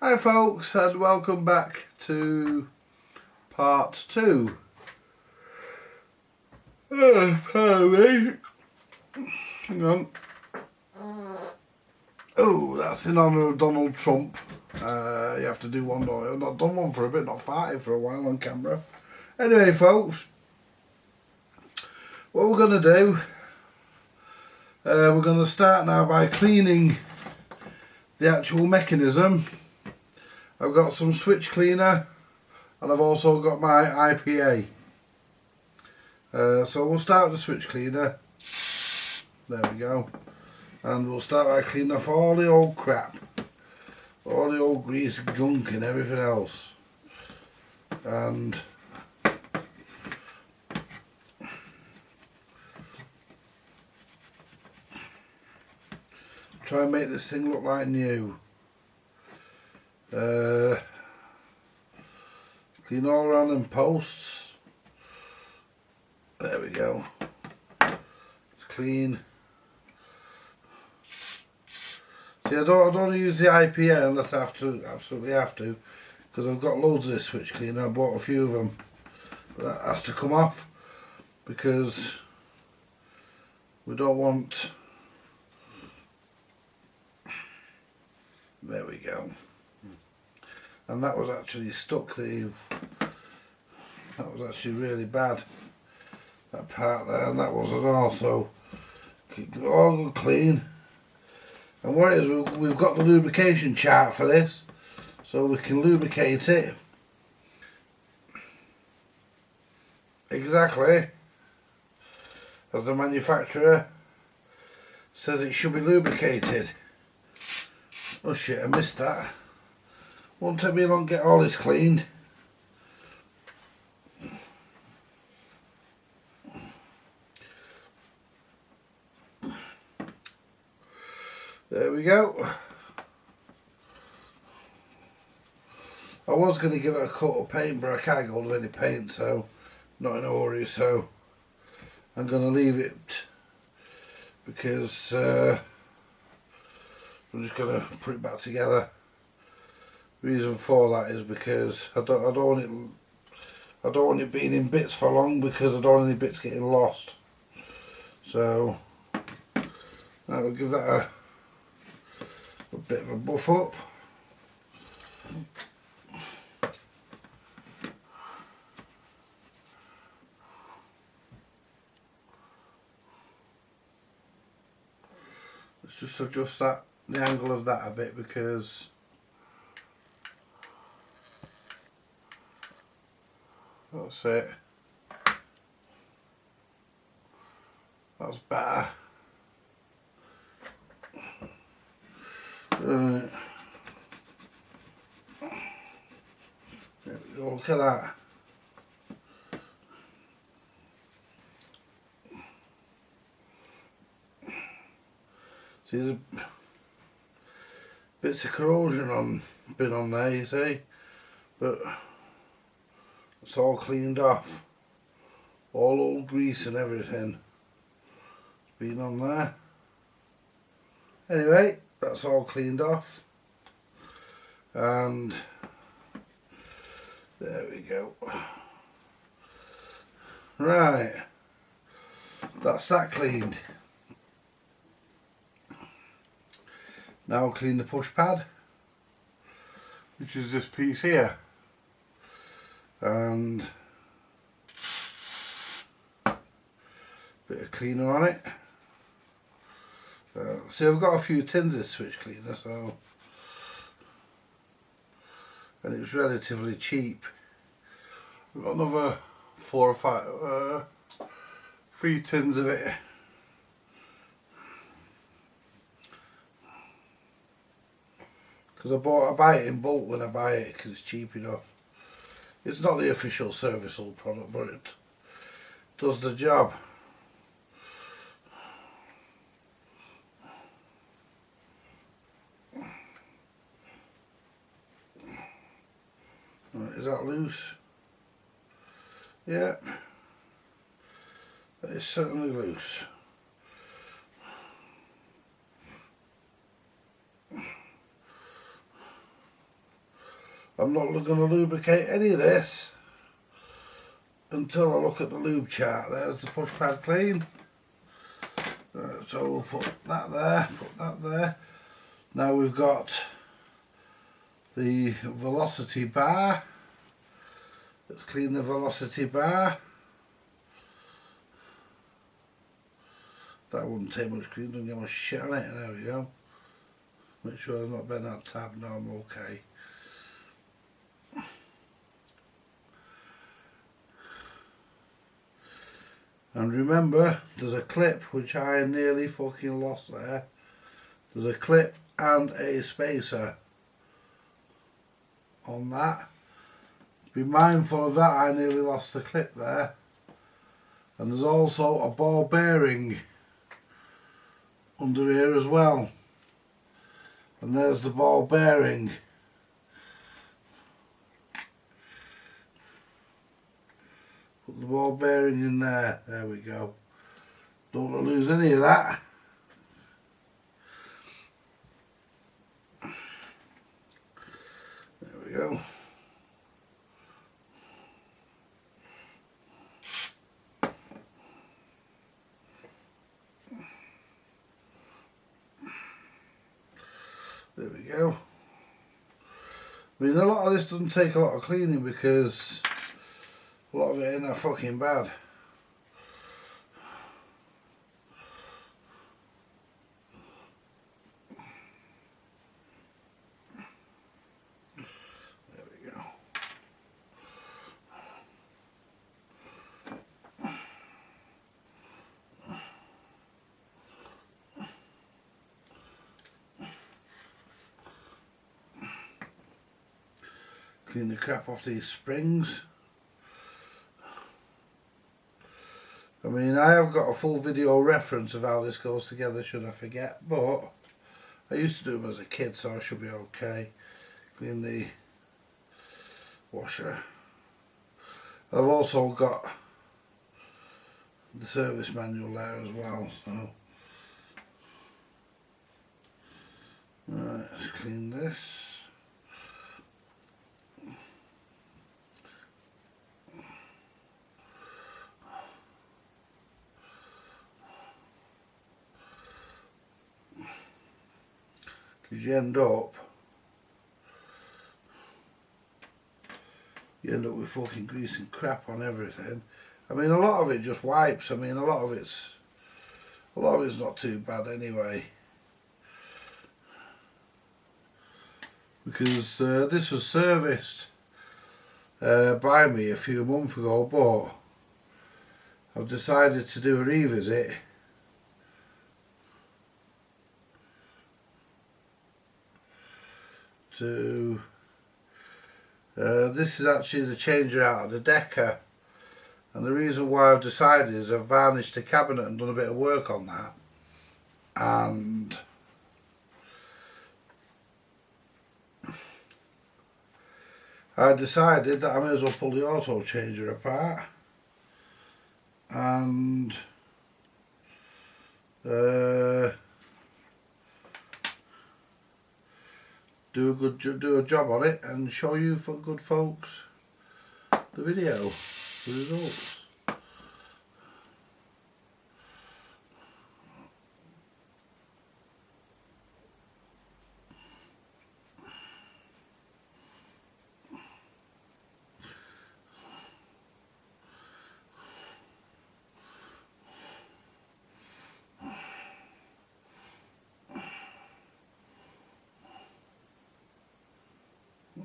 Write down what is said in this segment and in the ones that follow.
Hi folks, and welcome back to part 2. Pardon me. Hang on. Oh, that's in honour of Donald Trump. You have to do one more. I've not done one for a bit, not farted for a while on camera. Anyway folks, what we're going to do, we're going to start now by cleaning the actual mechanism. I've got some switch cleaner and I've also got my IPA. So we'll start with the switch cleaner. There we go. And we'll start by cleaning off all the old crap, all the old grease, gunk and everything else. And try and make this thing look like new. Clean all around them posts. There we go. It's clean. See, I don't use the IPA unless I have to, absolutely have to, because I've got loads of this switch cleaner. I bought a few of them, but that has to come off because we don't want. There we go. And that was actually stuck. That was actually really bad. That part there, and that wasn't all. So all good clean. And what it is, we've got the lubrication chart for this, so we can lubricate it exactly as the manufacturer says it should be lubricated. Oh shit, I missed that. Won't take me long to get all this cleaned. There we go. I was going to give it a coat of paint, but I can't get hold of any paint, so not in a hurry, so I'm going to leave it because I'm just going to put it back together. Reason for that is because I don't want it being in bits for long, because I don't want any bits getting lost. So I will give that a bit of a buff up. Let's just adjust the angle of that a bit, because that's it. That's better. Right. There we go, look at that. See, there's bits of corrosion been on there, you see, but it's all cleaned off. All old grease and everything been on there. Anyway, that's all cleaned off, and there we go. Right, that's that cleaned. Now I'll clean the push pad, which is this piece here, and a bit of cleaner on it. See, I've got a few tins of switch cleaner, so, and it was relatively cheap. I've got another 4 or 5, 3 tins of it. Because I buy it in bulk when I buy it, because it's cheap enough. It's not the official serviceable product, but it does the job. Right, is that loose? Yep. That is certainly loose. I'm not going to lubricate any of this until I look at the lube chart. There's the push pad clean. So we'll put that there. Now we've got the velocity bar. Let's clean the velocity bar. That wouldn't take much clean, don't get much shit on it. There we go. Make sure I'm not bent that tab. No, I'm okay. And remember, there's a clip which I nearly fucking lost there. There's a clip and a spacer on that. Be mindful of that, I nearly lost the clip there. And there's also a ball bearing under here as well. And there's the ball bearing. Put the ball bearing in there. There we go. Don't want to lose any of that. There we go. There we go. I mean, a lot of this doesn't take a lot of cleaning because a lot of it ain't that fucking bad. There we go. Clean the crap off these springs. I mean, I have got a full video reference of how this goes together should I forget, but I used to do them as a kid, so I should be okay. Clean the washer. I've also got the service manual there as well, so right, let's clean this. Because you end up with fucking grease and crap on everything. I mean, a lot of it just wipes. I mean, a lot of it's not too bad anyway. Because this was serviced by me a few months ago, but I've decided to do a revisit. This is actually the changer out of the Decker, and the reason why I've decided is I've varnished the cabinet and done a bit of work on that, and I decided that I may as well pull the auto changer apart and do a job on it and show you for good folks the video, the results.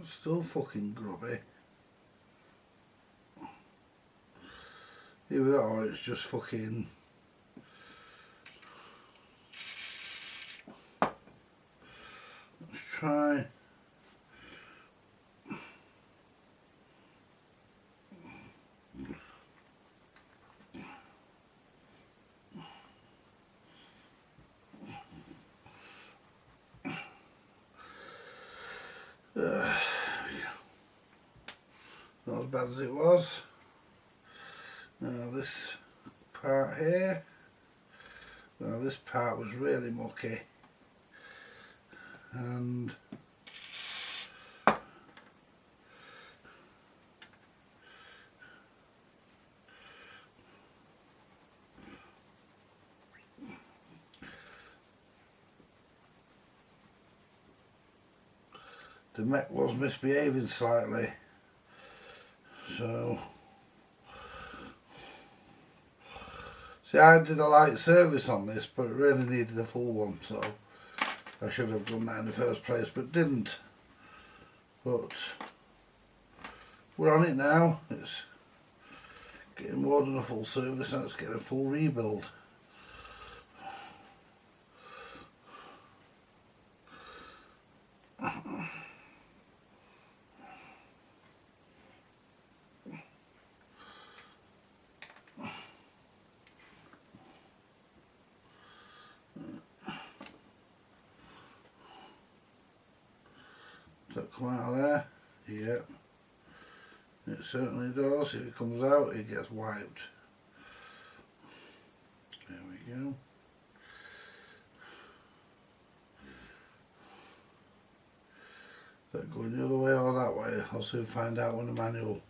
It's still fucking grubby. Either that or it's just fucking... Let's try... Not as bad as it was. Now this part here, well, this part was really mucky, and the mech was misbehaving slightly, so see, I did a light service on this, but it really needed a full one, so I should have done that in the first place, but didn't. But we're on it now. It's getting more than a full service and it's getting a full rebuild. Does that come out of there? Yep. It certainly does. If it comes out, it gets wiped. There we go. Is that going the other way or that way? I'll soon find out when the manual.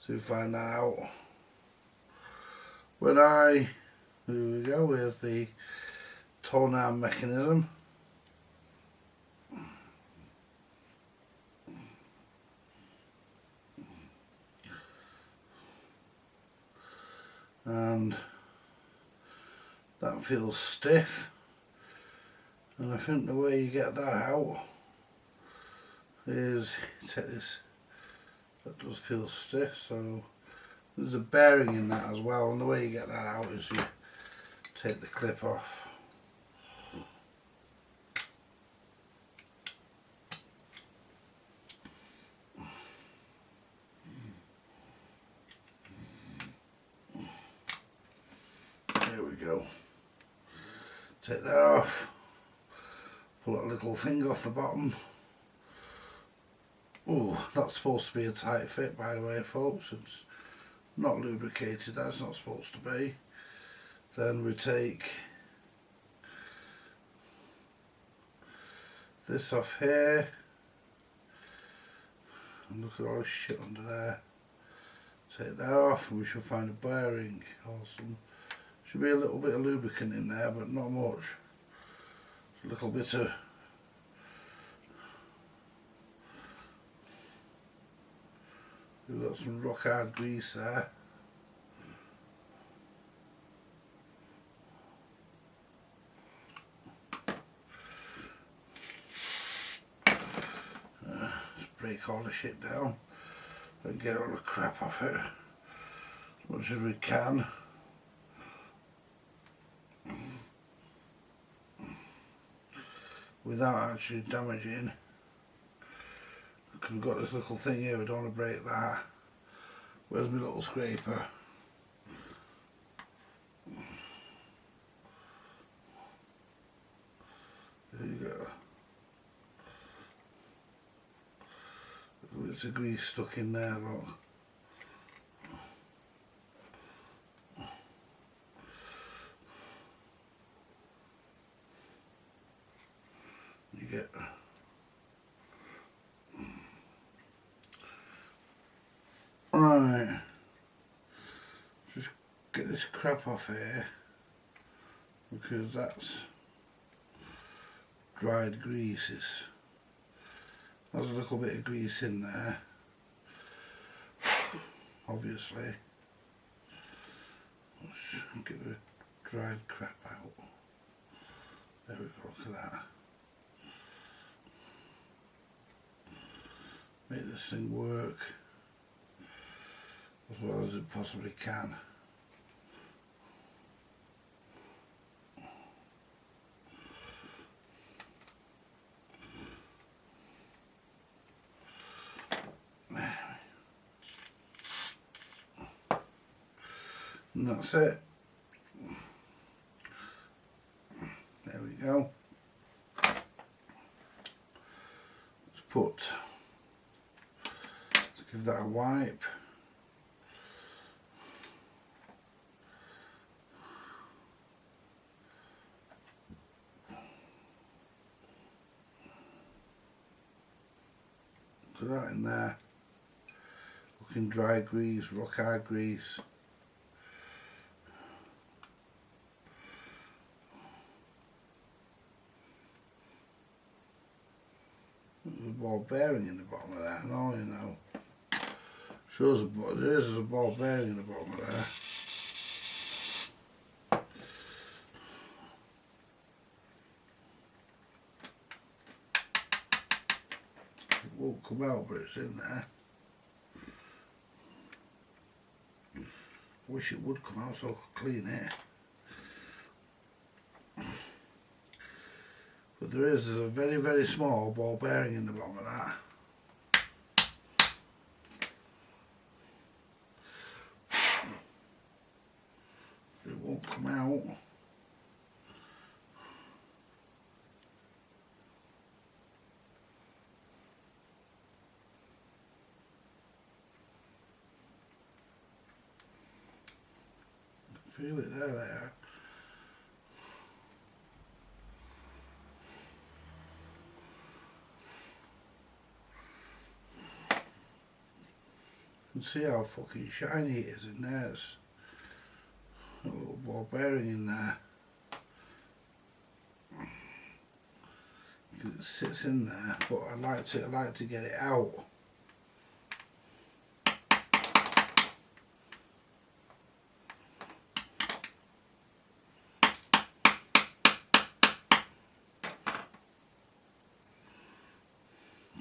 Soon find that out. Here we go, here's the torn arm mechanism. And that feels stiff, and I think the way you get that out is you take this, that does feel stiff, so there's a bearing in that as well, and the way you get that out is you take the clip off. There we go. Take that off. Pull that little thing off the bottom. Ooh, that's supposed to be a tight fit, by the way, folks. It's not lubricated, that's not supposed to be. Then we take this off here. And look at all this shit under there. Take that off and we should find a bearing or some. Should be a little bit of lubricant in there, but not much. A little bit of we've got some rock hard grease there. Let's break all the shit down and get all the crap off it as much as we can. Without actually damaging, because we've got this little thing here, we don't want to break that. Where's my little scraper? There you go. There's a bit of grease stuck in there, look. You get right, just get this crap off here because that's dried greases. There's a little bit of grease in there, obviously. Let's get the dried crap out. There we go, look at that. Make this thing work as well as it possibly can. And that's it. There we go. Let's give that a wipe. Put that in there. Looking dry grease, rock hard grease. There's a ball bearing in the bottom of that, no, you know. Shows there's a ball bearing in the bottom of there. It won't come out, but it's in there. Wish it would come out so I could clean it. But there's a very, very small ball bearing in the bottom of that. It won't come out. Feel it there, there. You can see how fucking shiny it is in there. It's a little ball bearing in there. It sits in there, but I like to get it out.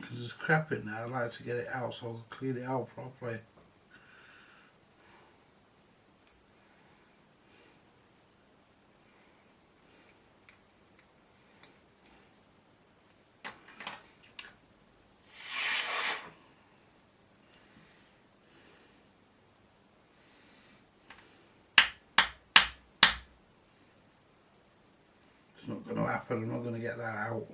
Because there's crap in there, I like to get it out so I can clean it out properly. It's not going to happen, I'm not going to get that out.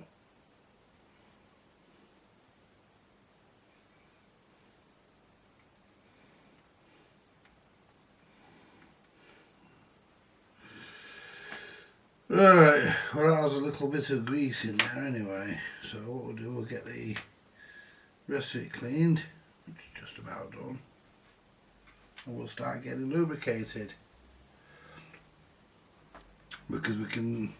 Right, well that has a little bit of grease in there anyway, so what we'll do, we'll get the rest of it cleaned, which is just about done, and we'll start getting lubricated, because we can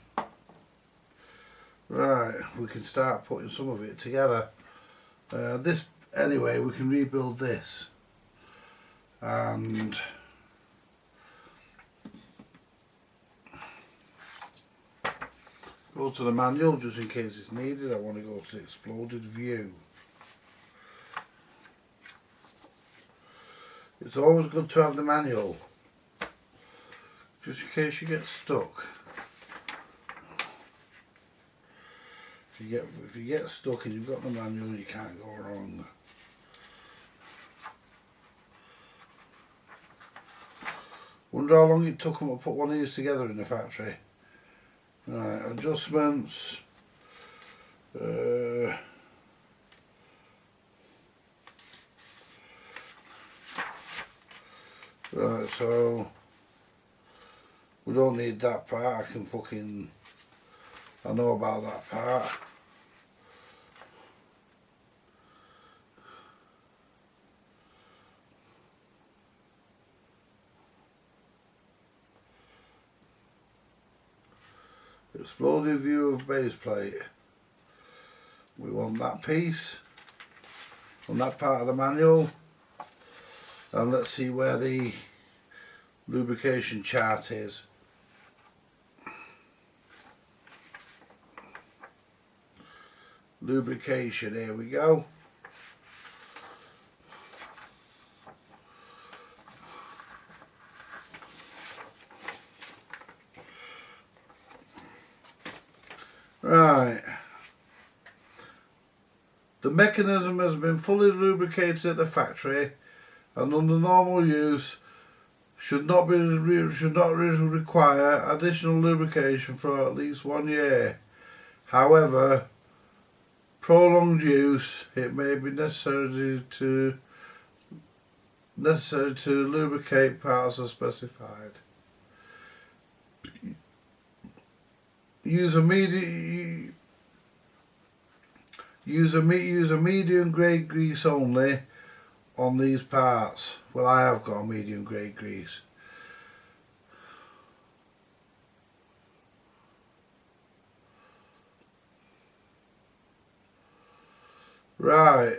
start putting some of it together. This anyway, we can rebuild this, and go to the manual just in case it's needed. I want to go to the exploded view. It's always good to have the manual, just in case you get stuck. If you get stuck and you've got the manual, you can't go wrong. Wonder how long it took them to put one of these together in the factory. Right, adjustments. Right, so we don't need that part. I know about that part. Exploded view of base plate. We want that piece on that part of the manual, and let's see where the lubrication chart is. Lubrication, here we go. Right, the mechanism has been fully lubricated at the factory and under normal use should not require additional lubrication for at least 1 year. However, prolonged use, it may be necessary to lubricate parts as specified. Use a medium grade grease only on these parts. Well, I have got a medium grade grease. Right.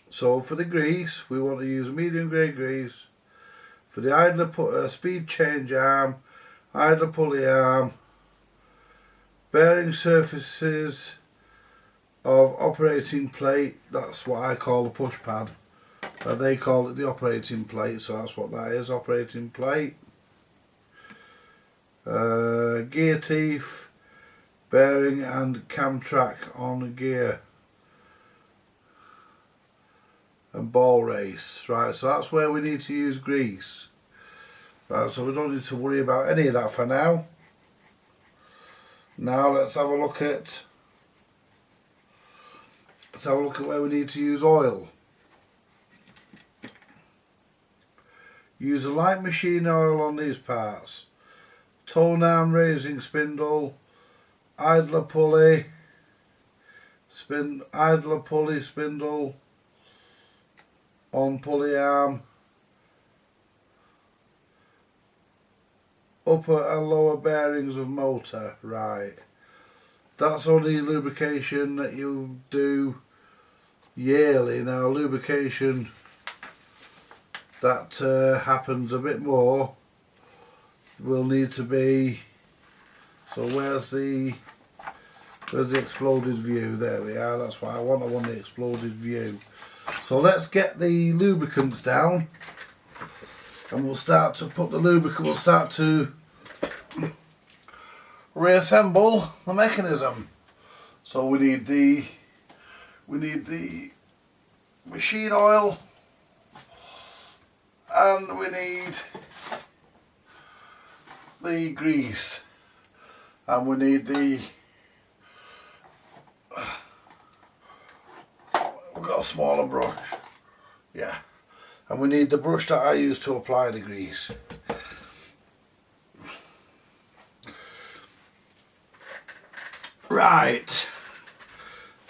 So for the grease, we want to use medium grade grease. For the idler speed change arm, idler pulley arm, bearing surfaces of operating plate, that's what I call the push pad. They call it the operating plate, so that's what that is, operating plate. Gear teeth, bearing and cam track on the gear. And ball race, right, so that's where we need to use grease. Right, so we don't need to worry about any of that for now. Now let's have a look at where we need to use oil. Use a light machine oil on these parts. Tone arm raising spindle, idler pulley, spindle on pulley arm, upper and lower bearings of motor. Right, that's only lubrication that you do yearly. Now lubrication that happens a bit more will need to be, so where's the exploded view? There we are, that's what I want the exploded view. So let's get the lubricants down and we'll start to put the lubricant, we'll start to reassemble the mechanism. So we need the machine oil and we need the grease and we need we've got a smaller brush, yeah, and we need the brush that I use to apply the grease. Right,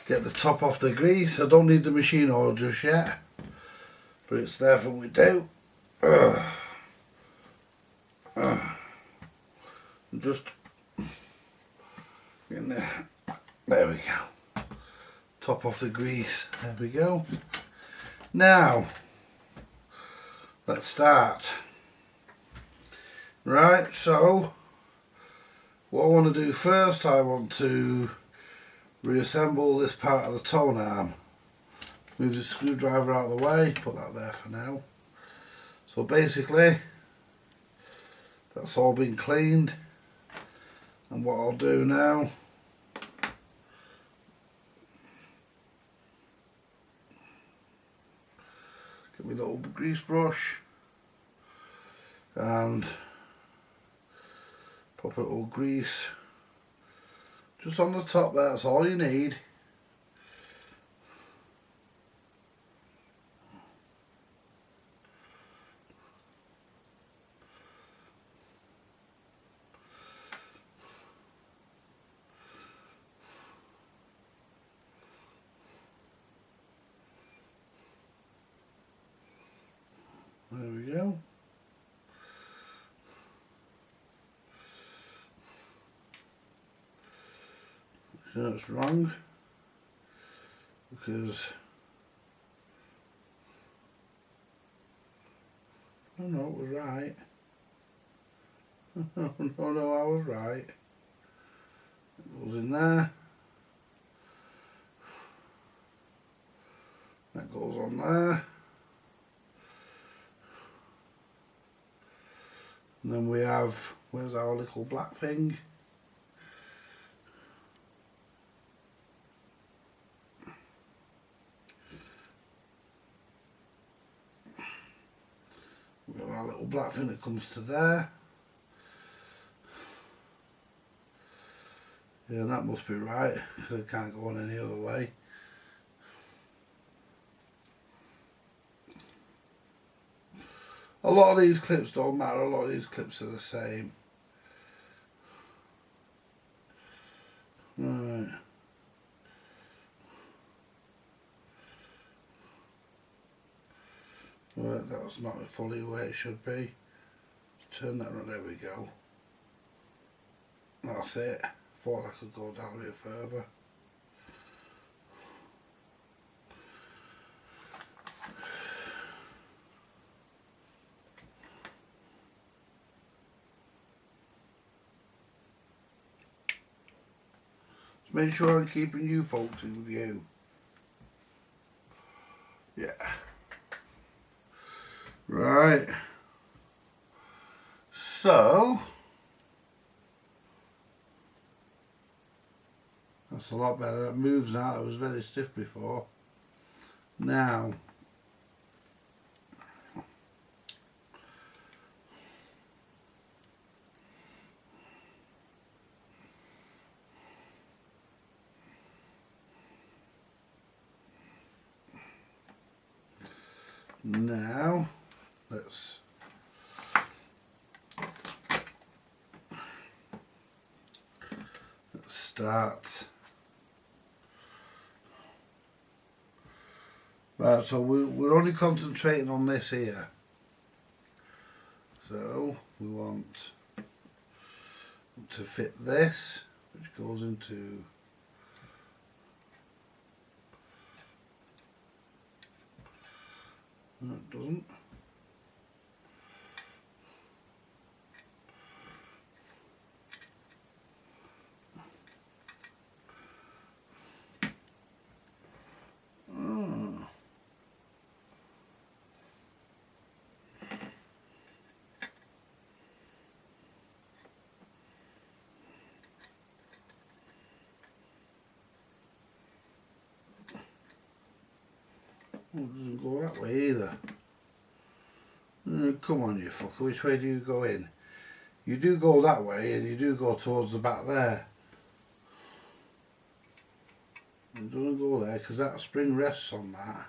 get the top off the grease. I don't need the machine oil just yet, but it's there for we do. Just in there. There we go. Top off the grease. There we go. Now let's start. Right, so what I want to do first, I want to reassemble this part of the tone arm. Move the screwdriver out of the way, put that there for now. So basically that's all been cleaned, and what I'll do now, get my little grease brush and pop a little grease just on the top there, that's all you need. There we go. So that's wrong because oh no, it was right. No, I was right. It goes in there. That goes on there. And then we have, where's our little black thing? We have our little black thing that comes to there. Yeah, that must be right, because it can't go on any other way. A lot of these clips don't matter, a lot of these clips are the same. Right. Right, that's not fully where it should be. Turn that around, there we go. That's it. Thought I could go down a bit further. Just make sure I'm keeping you folks in view. Yeah. Right. So that's a lot better. It moves now. It was very stiff before. Now let's start. Right, so we're only concentrating on this here. So we want to fit this, which goes into no, it doesn't. Well, it doesn't go that way either. Come on, you fucker, which way do you go in? You do go that way and you do go towards the back there. It doesn't go there because that spring rests on that.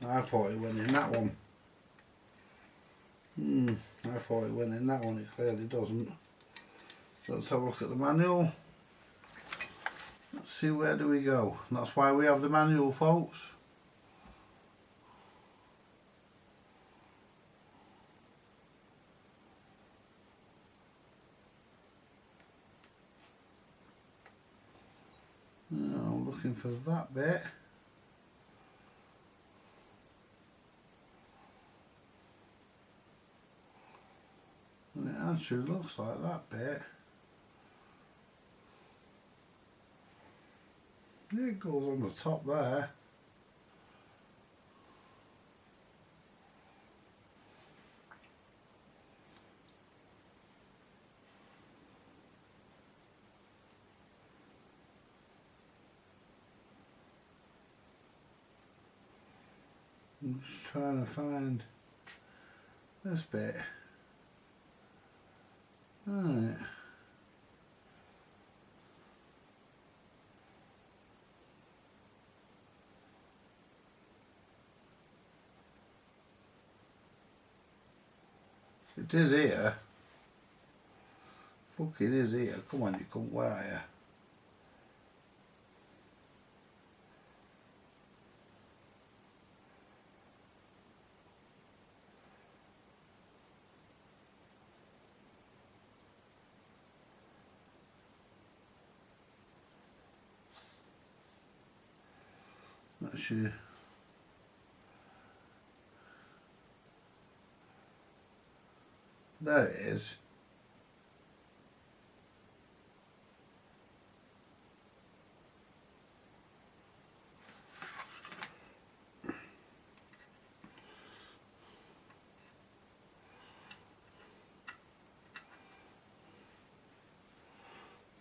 I thought it went in that one. I thought it went in that one, it clearly doesn't. So let's have a look at the manual. Let's see, where do we go? And that's why we have the manual, folks. Now I'm looking for that bit. And it actually looks like that bit. Yeah, it goes on the top there. I'm just trying to find this bit. Right. It is here. Fucking is here. Come on, you cunt, where are you? That's you. There it is.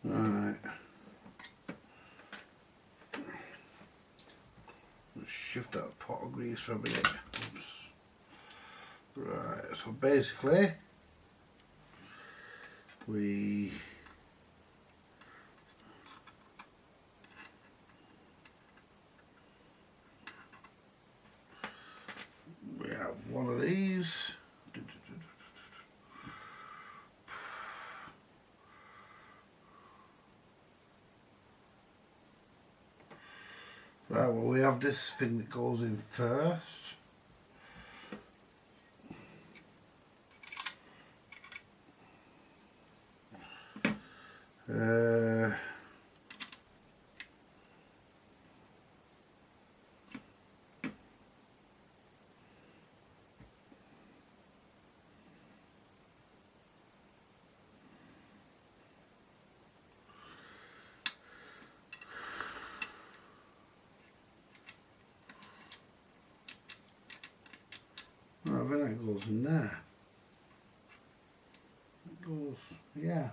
Right. Let's shift that pot of grease from here. Oops. Right, so basically we have one of these. Right, well, we have this thing that goes in first. I think that goes in there. It goes, yeah.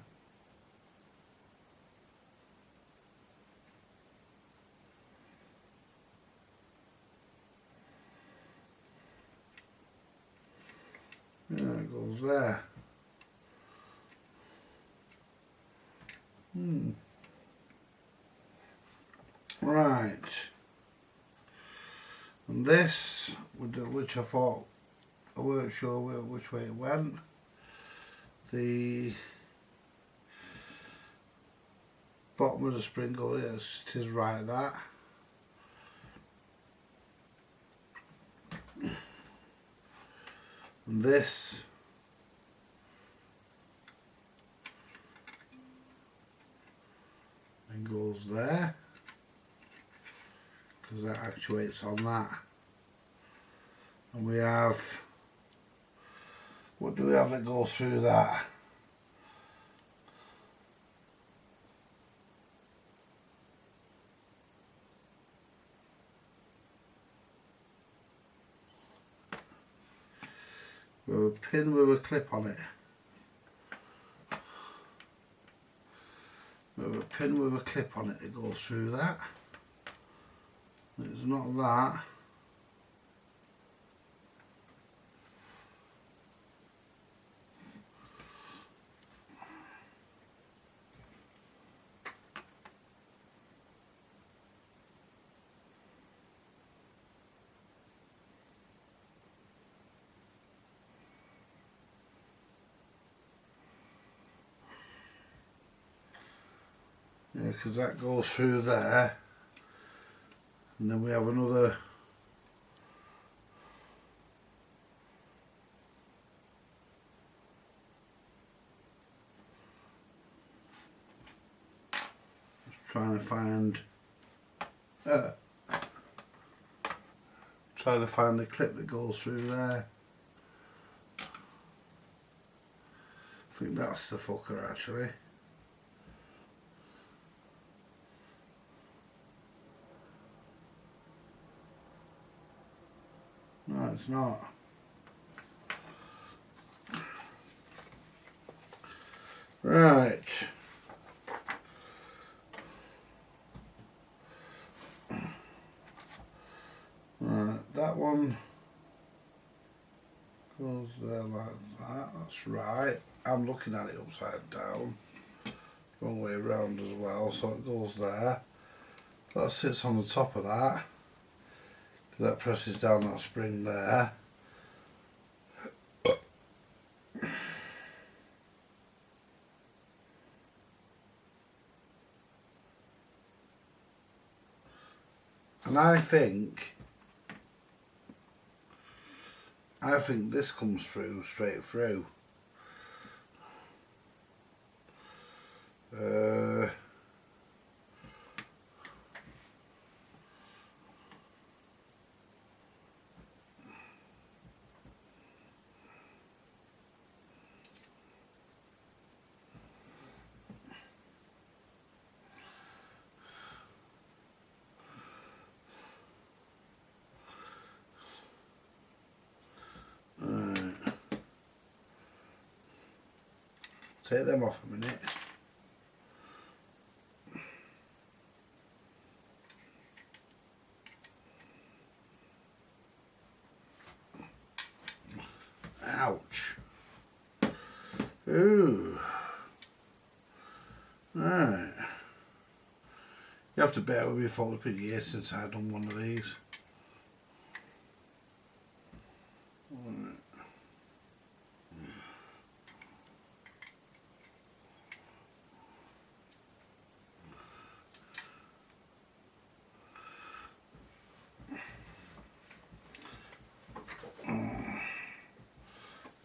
Yeah, it goes there. Right. And this, which I thought I weren't sure which way it went. The bottom of the spring goes, yes, it is right that. And this then goes there, because that actuates on that. And we have, what do we have that goes through that? We have a pin with a clip on it. We have a pin with a clip on it that goes through that. It's not that. Yeah, because that goes through there, and then we have another trying to find the clip that goes through there. I think that's the fucker actually. No, it's not. Right. Right, that one goes there like that. That's right. I'm looking at it upside down. Wrong way around as well, so it goes there. That sits on the top of that. That presses down that spring there. And I think this comes through straight through. Take them off a minute. Ouch. Ooh. Right. You have to bear with me for it's been years since I've done one of these.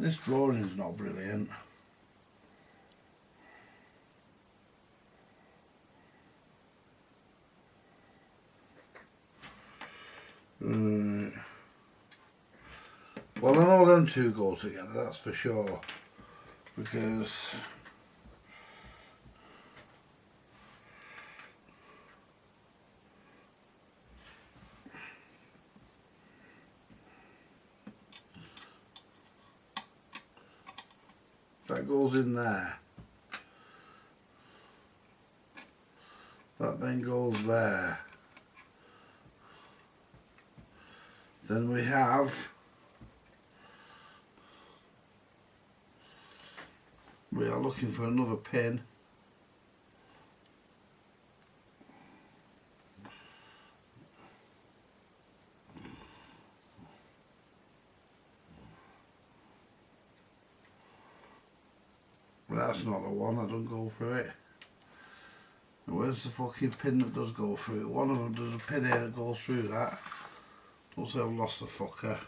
This drawing's not brilliant. Well, I know them two go together, that's for sure, because that goes in there. That then goes there. Then we are looking for another pin. But that's not the one, I don't go through it. Where's the fucking pin that does go through it? One of them does a pin here that goes through that. Don't say I've lost the fucker.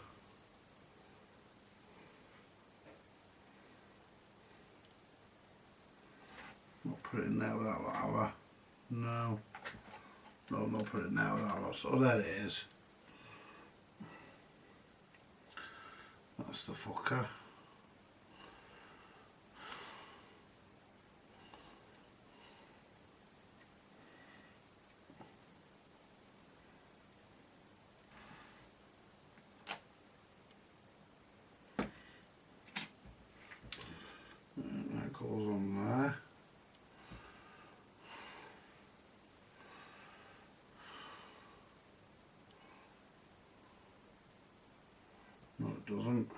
Not put it in there without that, have I? No. No, not put it in there without that. So there it is. That's the fucker. That goes on there. No, it doesn't.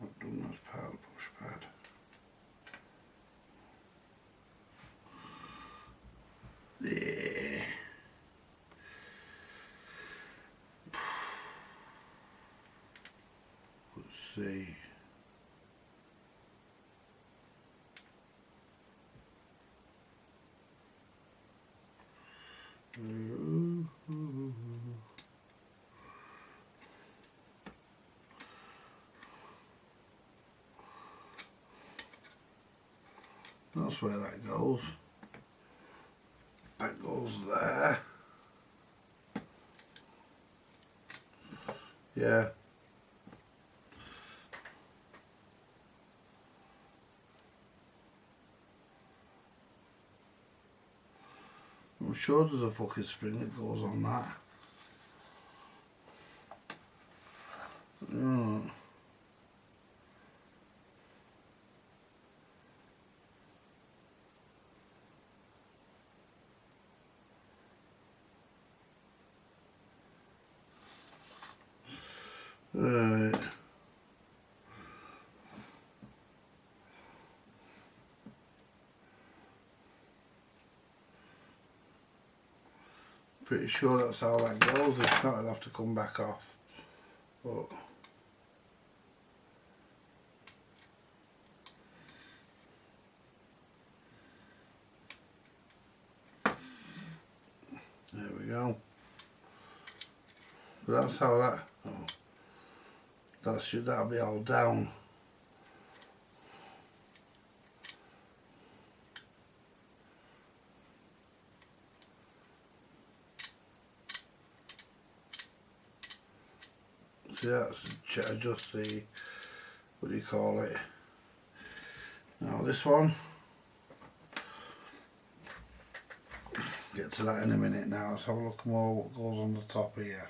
That doesn't, that's part of the push pad. There. Let's see. That's where that goes. That goes there. Yeah. I'm sure there's a fucking spring that goes on that. Right. Pretty sure that's how that goes. If not, I'll have to come back off. But there we go. But that's how that. Oh, that'll be all down. See, that's adjust the, what do you call it? Now this one. Get to that in a minute now. Let's have a look more what goes on the top here.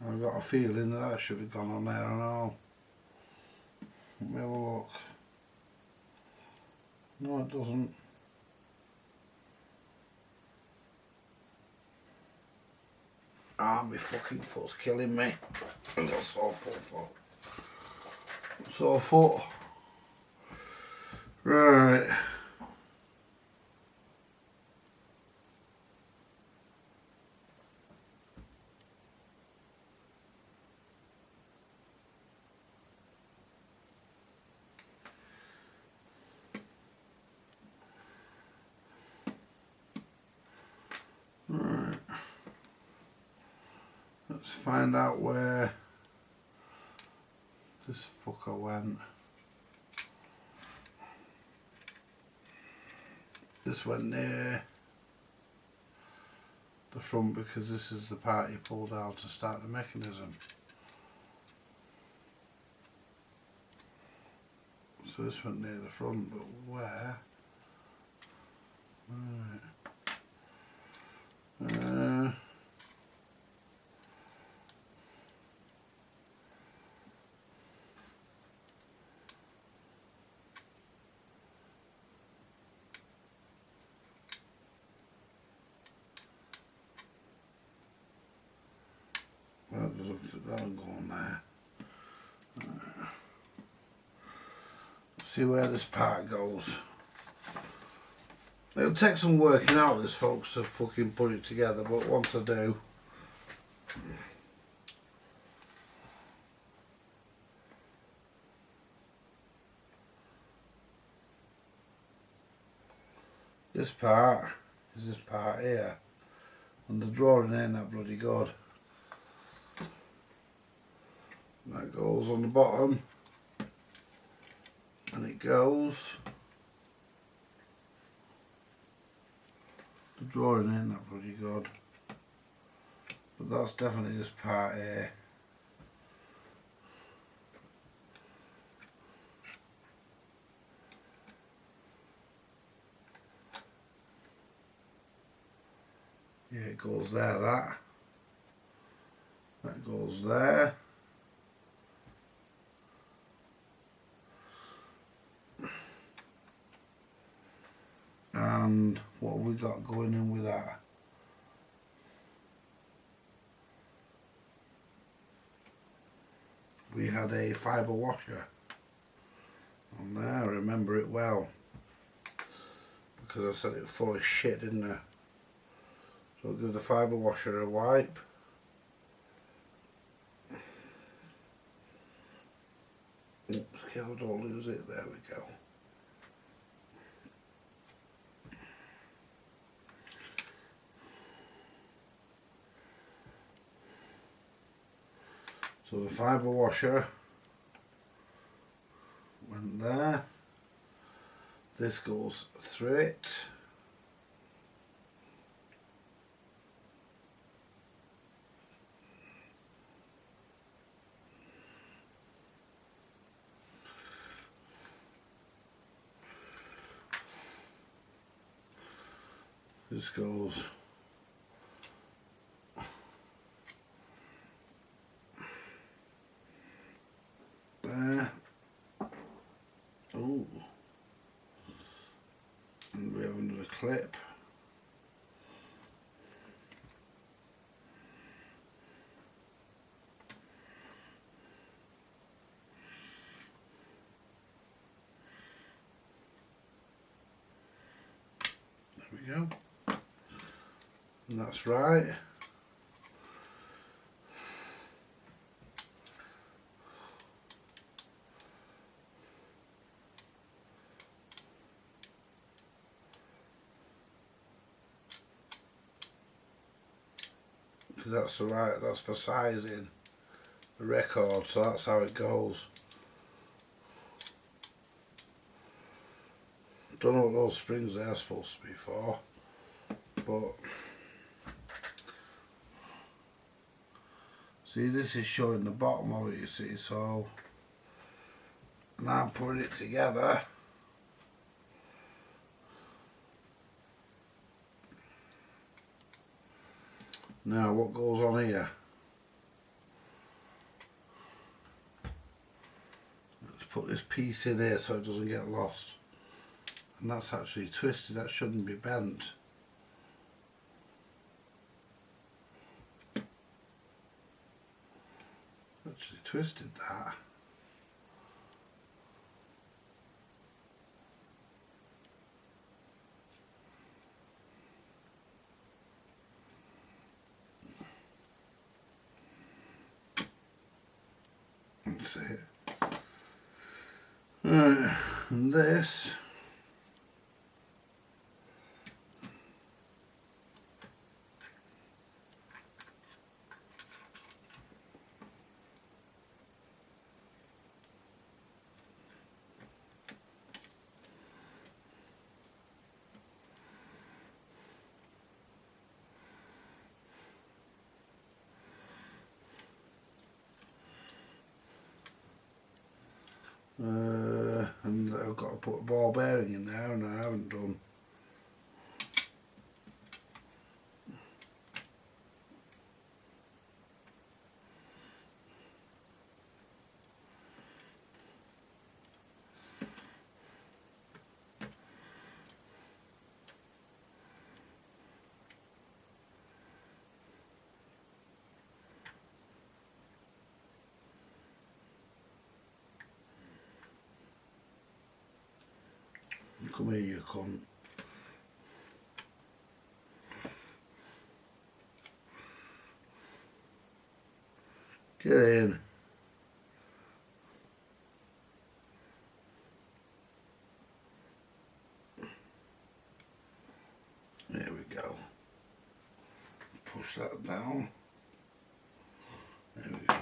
I've got a feeling that should have gone on there and all. Let me have a look. No, it doesn't. Ah, my fucking foot's killing me. I've got a sore foot. Sore foot. Right. find out where this fucker went. This went near the front because this is the part you pulled out to start the mechanism. So this went near the front, but where? Right. Well, there's upside down going there. See where this part goes. It'll take some working out, this, folks, to fucking put it together, but once I do, this part is this part here, and the drawing ain't that bloody good. That goes on the bottom, and it goes. The drawing ain't that bloody good, but that's definitely this part here. Yeah, it goes there, that goes there. And what have we got going in with that? We had a fibre washer on there, I remember it well, because I said it was full of shit, didn't I? So I'll give the fibre washer a wipe. Oops, careful, don't lose it, there we go. So the fibre washer went there, this goes through it, this goes there. Oh, and we have another clip. There we go. And that's right. That's the right, that's for sizing the record, so that's how it goes. Don't know what those springs are supposed to be for, but see, this is showing the bottom of it, you see, so now I'm putting it together. Now what goes on here? Let's put this piece in here so it doesn't get lost. And that's actually twisted, that shouldn't be bent. Actually twisted that. That's it. Right, and this And I've got to put a ball bearing in there, and I haven't done. Come here, you cunt. Get in. There we go. Push that down. There we go.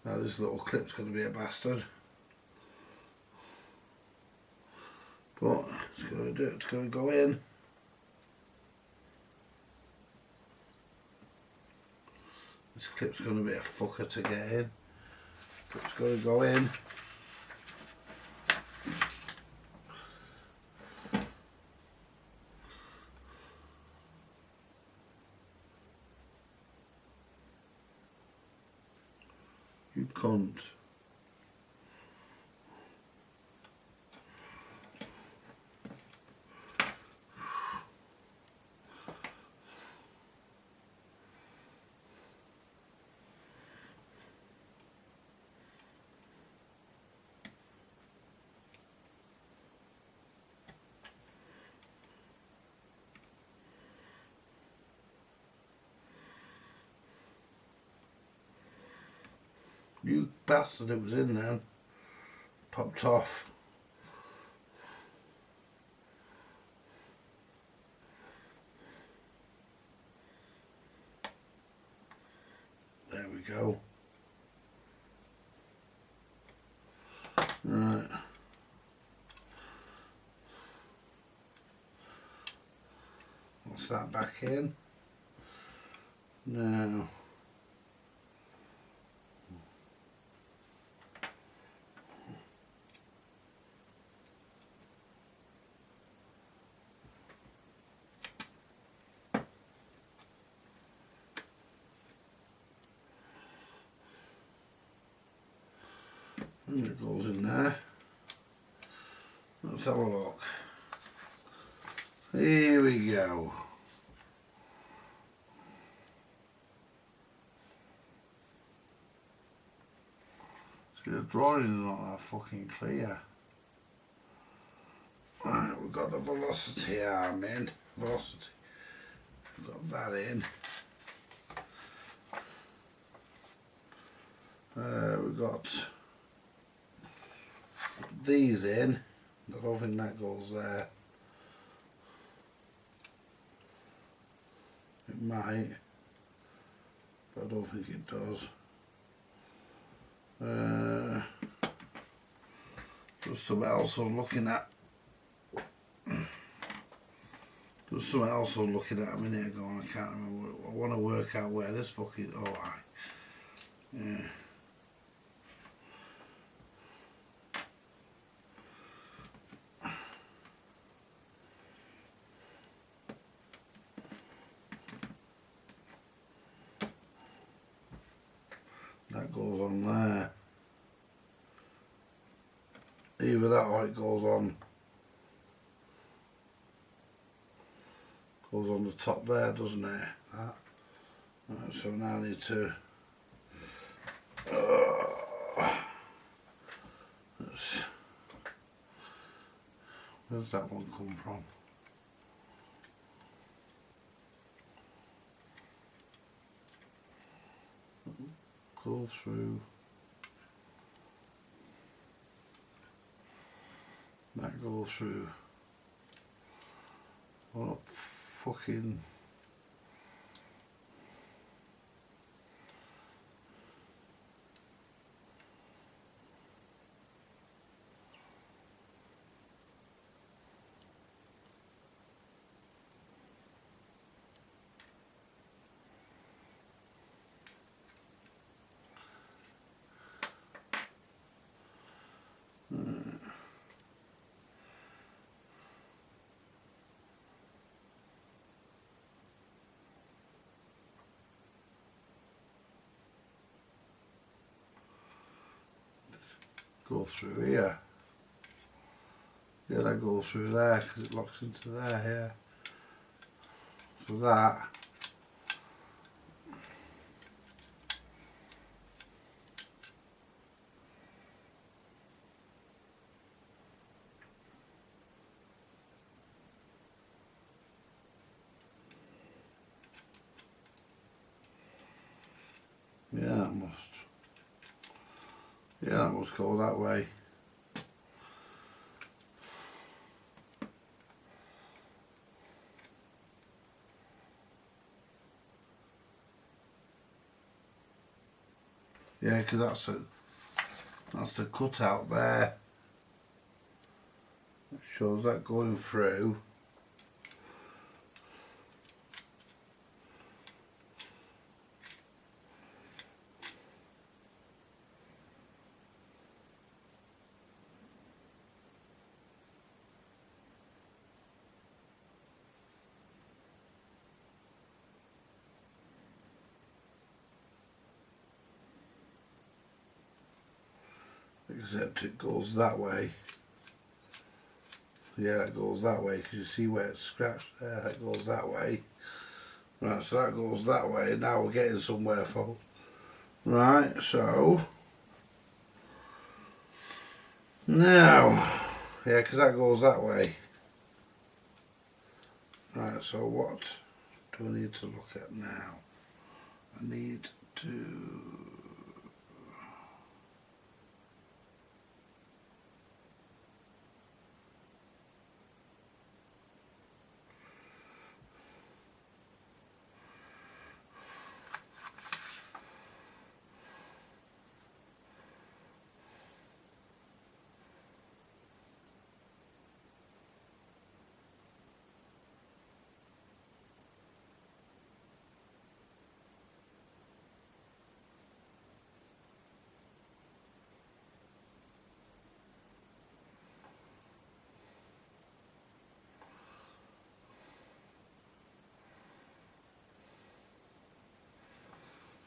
Now this little clip's going to be a bastard. But it's going to do it. It's going to go in. This clip's going to be a fucker to get in. But it's going to go in. You cunt. You bastard, it was in then. Popped off. There we go. Right. What's that back in? Now. And it goes in there. Let's have a look. Here we go. See, the drawing is not that fucking clear. Right, we've got the velocity arm in. Velocity. We've got that in. We've got these in. I don't think that goes there. It might, but I don't think it does. There's something else I was looking at. There's something else I was looking at a minute ago and I can't remember. I want to work out where this fucking... Oh, yeah. That goes on there. Either that or it goes on the top there, doesn't it? That. Right, so now I need to where's that one come from? Go through. That goes through. What fucking... go through here. Yeah, that goes through there because it locks into there, yeah. So that. Yeah, that must go that way. Yeah, because that's the cutout there. It shows that going through. Except it goes that way. Yeah, it goes that way because you see where it's scratched there. That goes that way. Right, so that goes that way. Now we're getting somewhere, folks. Right, so now, yeah, because that goes that way. Right, so what do I need to look at now? I need to.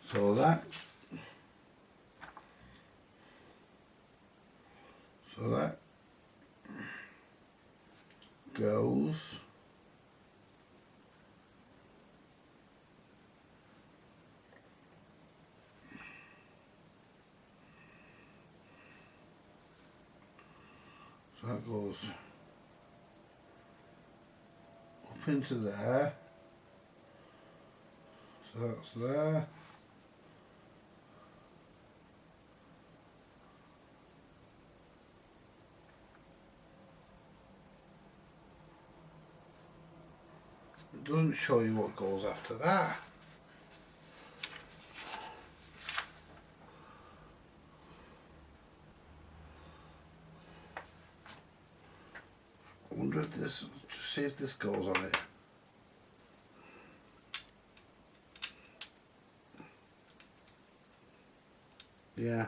So that goes up into there. So that's there. It doesn't show you what goes after that. I wonder if this, just see if this goes on it. Yeah.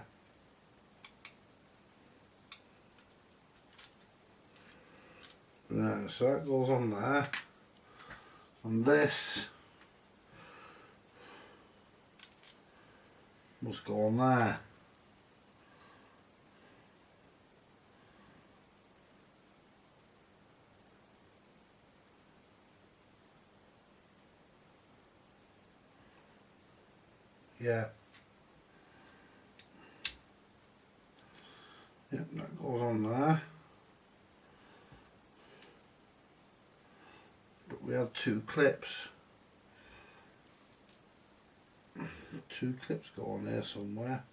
Right, so that goes on there. And this must go on there. Yeah. Yep, that goes on there. But we had two clips. Two clips go on there somewhere.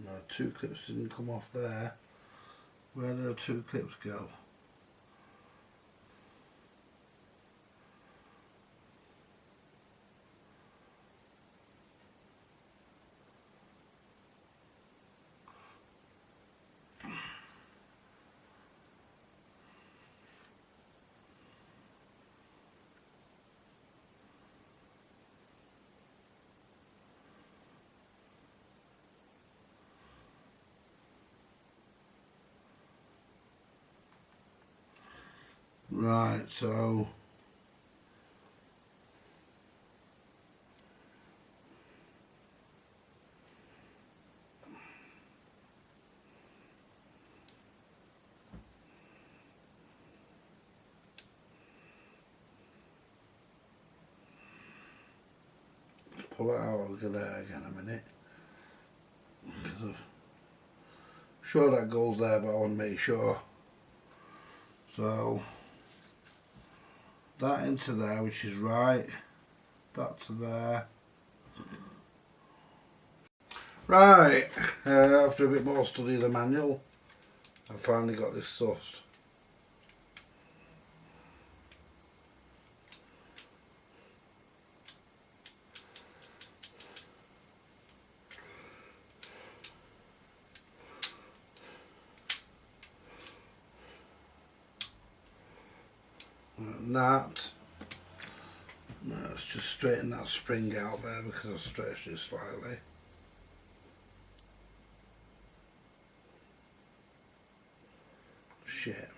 No, two clips didn't come off there. Where do the two clips go? Right, so pull it out over there again a minute, because I'm sure that goes there, but I want to make sure. So that into there, which is right, that to there. Right, after a bit more study of the manual, I finally got this sussed. And that, let's just straighten that spring out there because I stretched it slightly. Shit.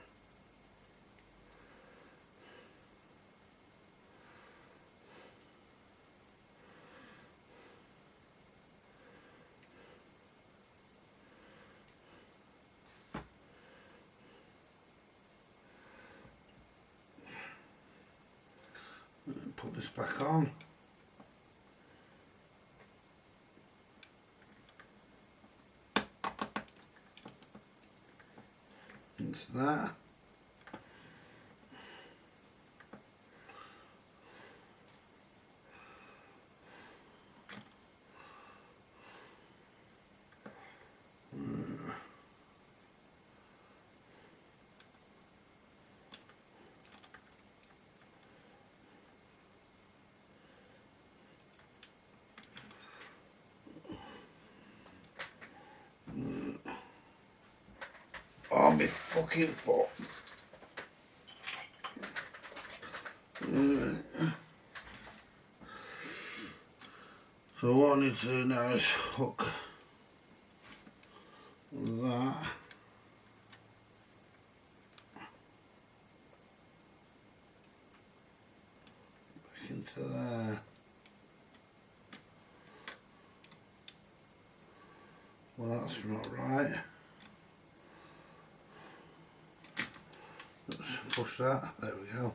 Put this back on. Into that. Oh, my fucking foot. So what I need to do now is hook that back into there. Well, that's not right. Let's push that. There we go.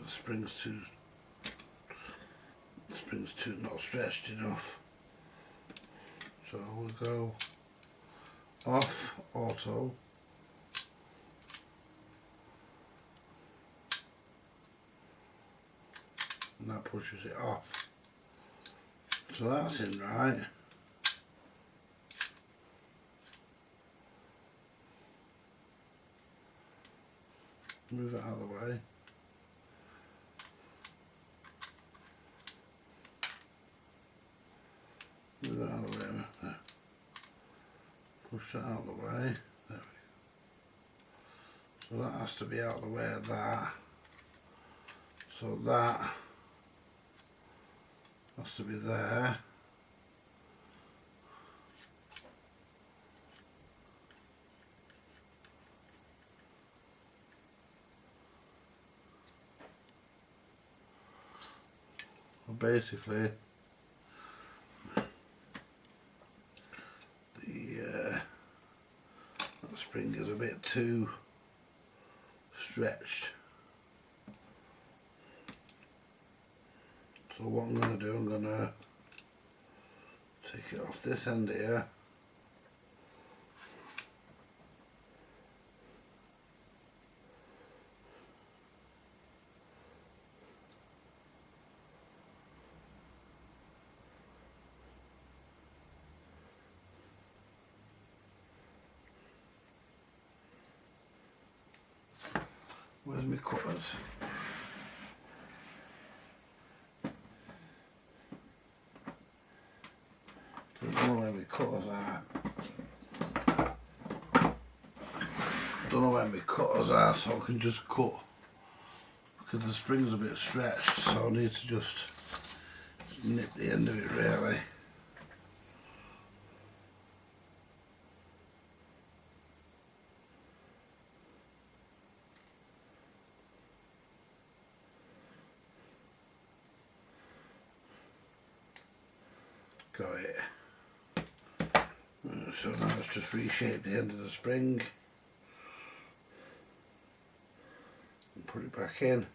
The spring's too not stretched enough. So we'll go off auto. And that pushes it off. So that's in right. Move it out of the way. Move that out of the way. There. Push that out of the way. There we go. So that has to be out of the way of that. So that has to be there. Well, basically that spring is a bit too stretched. So what I'm going to do, I'm going to take it off this end here. Where's my cutters? Don't know where my cutters are. Don't know where my cutters are, so I can just cut. Because the spring's a bit stretched, so I need to just nip the end of it really. Got it. So now let's just reshape the end of the spring and put it back in.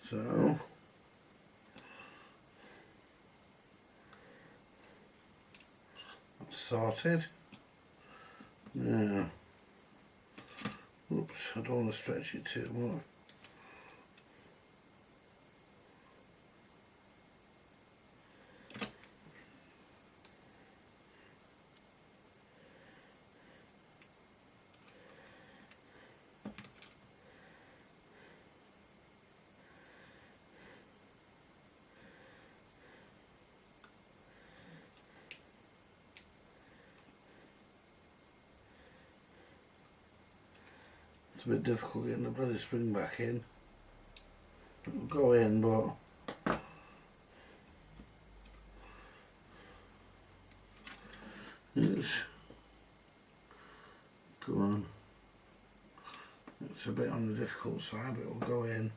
So that's sorted. Now, oops, I don't want to stretch it too much. It's a bit difficult getting the bloody spring back in. It'll go in, but it's go on. It's a bit on the difficult side, but it'll go in.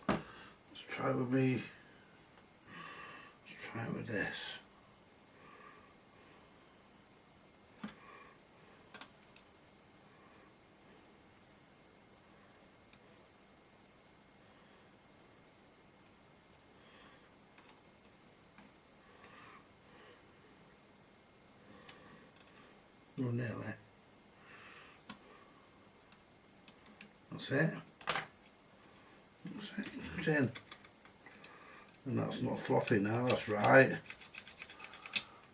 Let's try with me. Let's try with this. Oh, nearly. That's it. That's it. It's in. And that's not floppy now, that's right.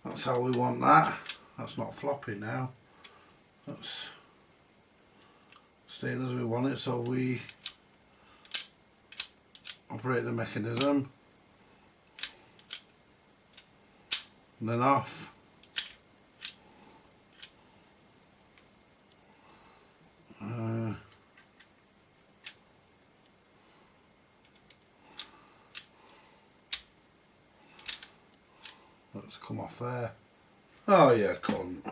That's how we want that. That's not floppy now. That's staying as we want it, so we operate the mechanism and then off. Let's come off there. Oh yeah, cunt.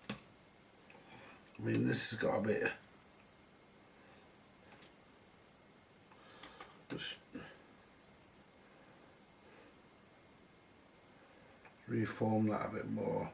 I mean, this has got a bit. Just reform that a bit more.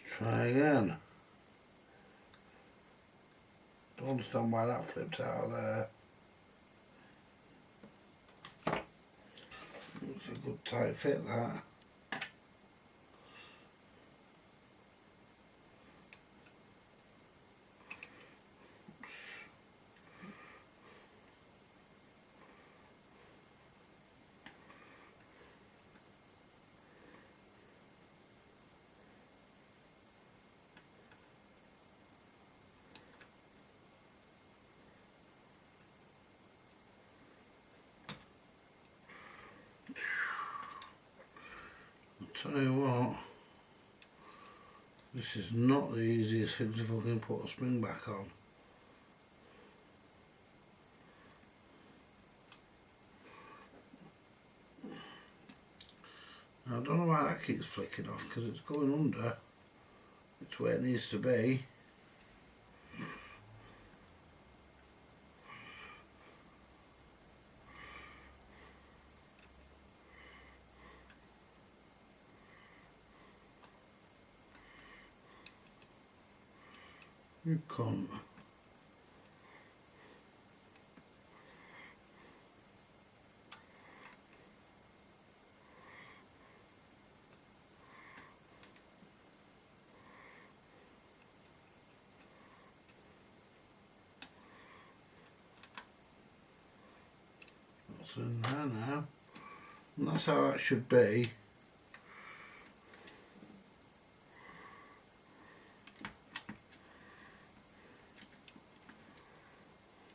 Try again. Don't understand why that flipped out of there. It's a good tight fit, that. Tell you what, this is not the easiest thing to fucking put a spring back on. Now, I don't know why that keeps flicking off, because it's going under. It's where it needs to be. You can't. slots in there now, and that's how that should be.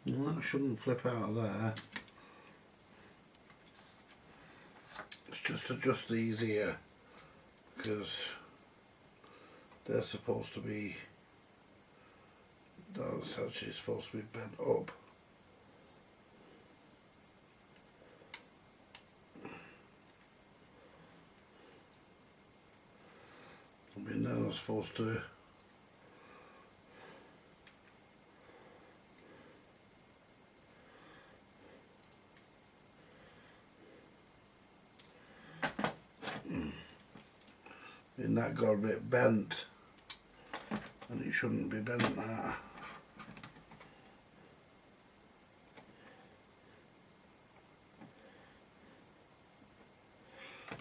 And that shouldn't flip out of there. Let's just adjust these here, because they're supposed to be, that's actually supposed to be bent up. I mean, they're supposed to and that got a bit bent, and it shouldn't be bent that.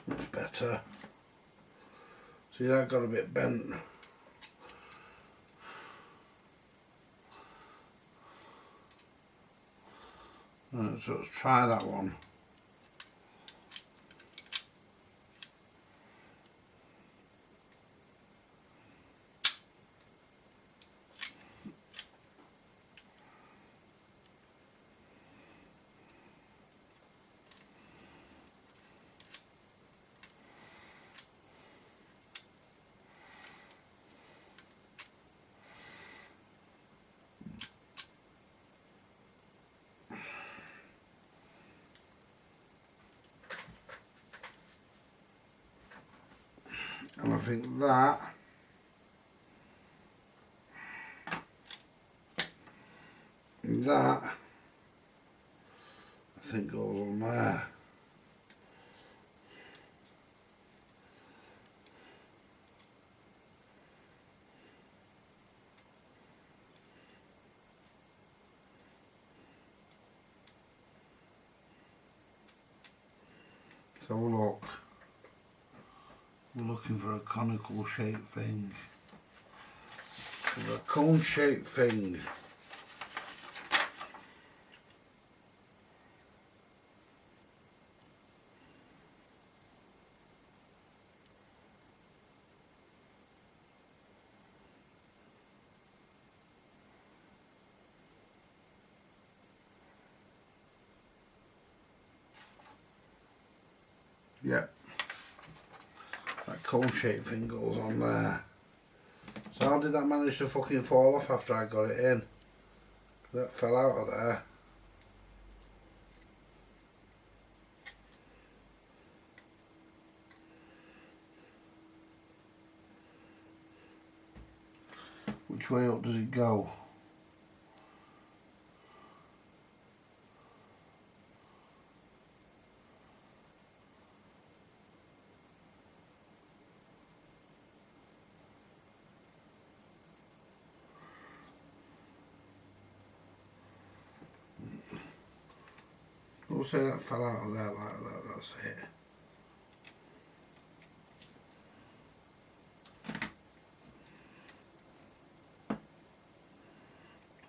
That's better. See, that got a bit bent. Right, so let's try that one. And I think that I think goes on there. Let's have a look. We're looking for a conical shaped thing. For a cone shaped thing. Yep. That cone shaped thing goes on there. So how did that manage to fucking fall off after I got it in? That fell out of there. Which way up does it go? We'll say that fell out of there like that, that's it.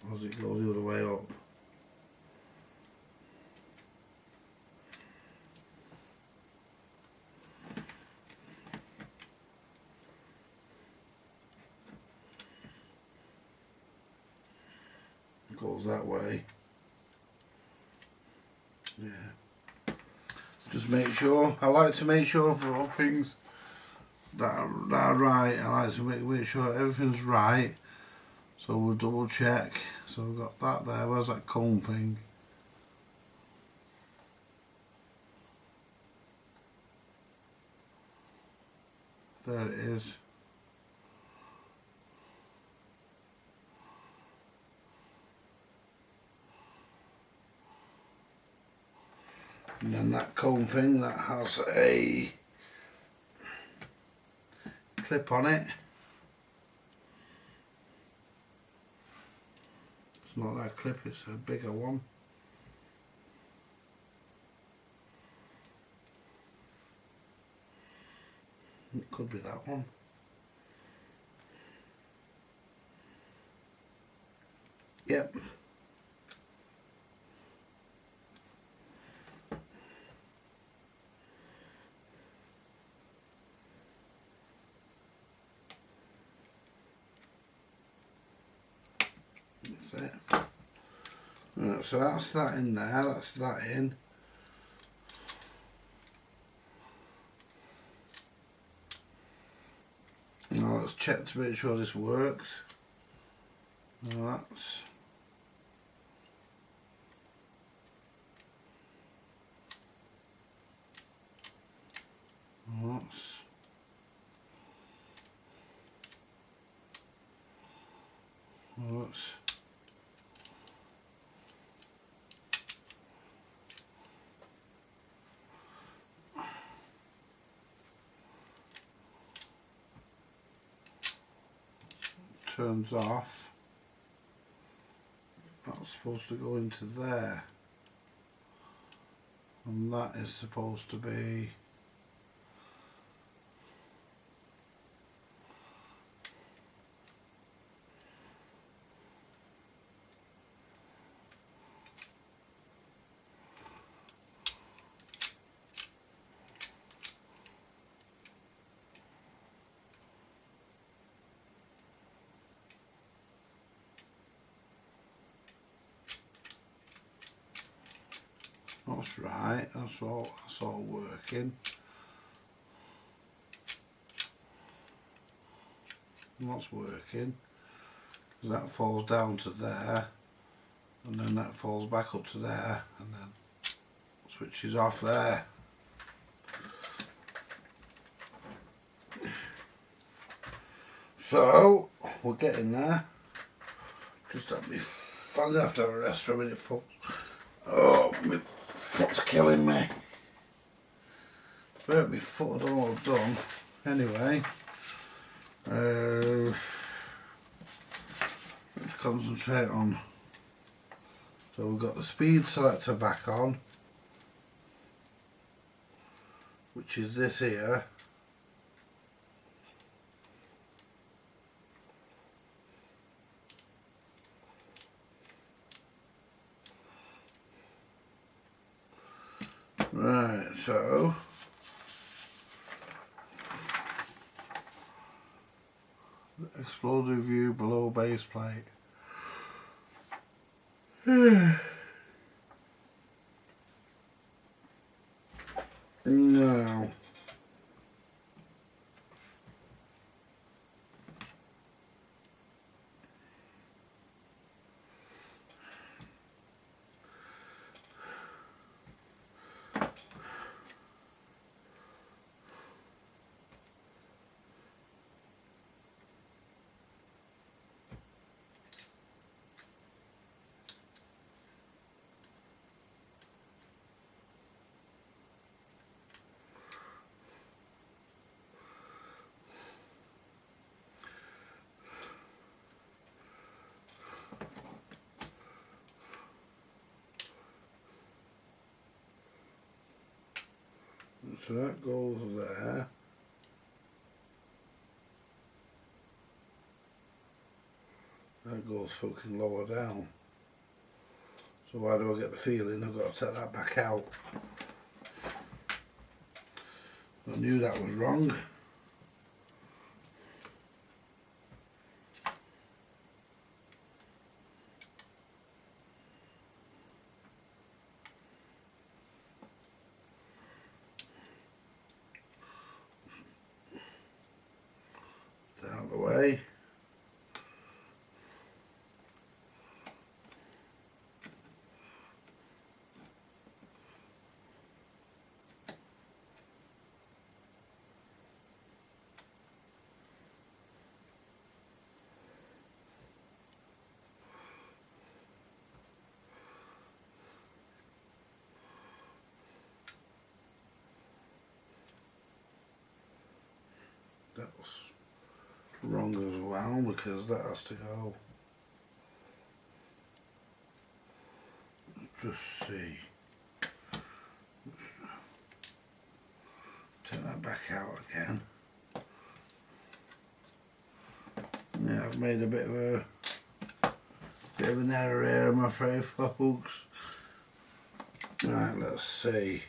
Or does it go the other way up? It goes that way. Yeah. Just make sure. I like to make sure for all things that are right. I like to make sure everything's right. So we'll double check. So we've got that there. Where's that cone thing? There it is. And then that cone thing that has a clip on it. It's not that clip, it's a bigger one. It could be that one. Yep. Right, so that's that in there, that's that in. Now let's check to make sure this works. Now that's turns off. That's supposed to go into there, and that is supposed to be that's right, that's all working. And that's working, because that falls down to there, and then that falls back up to there, and then switches off there. So we're getting there. Just have me. I'm gonna have to have a rest for a minute, folks. Oh, my foot's killing me. Burnt my foot. I don't know what I've done. Anyway, let's concentrate on. So we've got the speed selector back on, which is this here. Right, so explosive view below base plate. No. So that goes there. That goes fucking lower down. So why do I get the feeling I've got to take that back out? I knew that was wrong. Out of the way. That was wrong as well, because that has to go. Let's just see. Take that back out again. Yeah, I've made a bit of an error here, I'm afraid, folks. Right, let's see.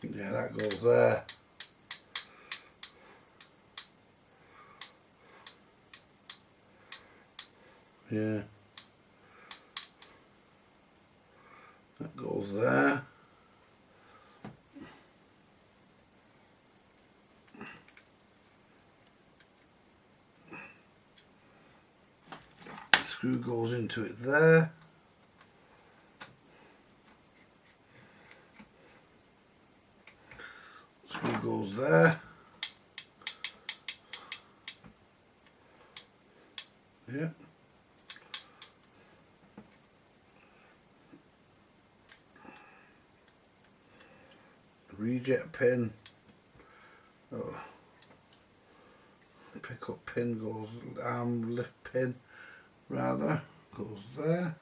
Yeah, that goes there. Yeah, that goes there. The screw goes into it there. Screw goes there. Yeah. Reject pin. Oh. Pick up pin goes, arm lift pin rather, goes there.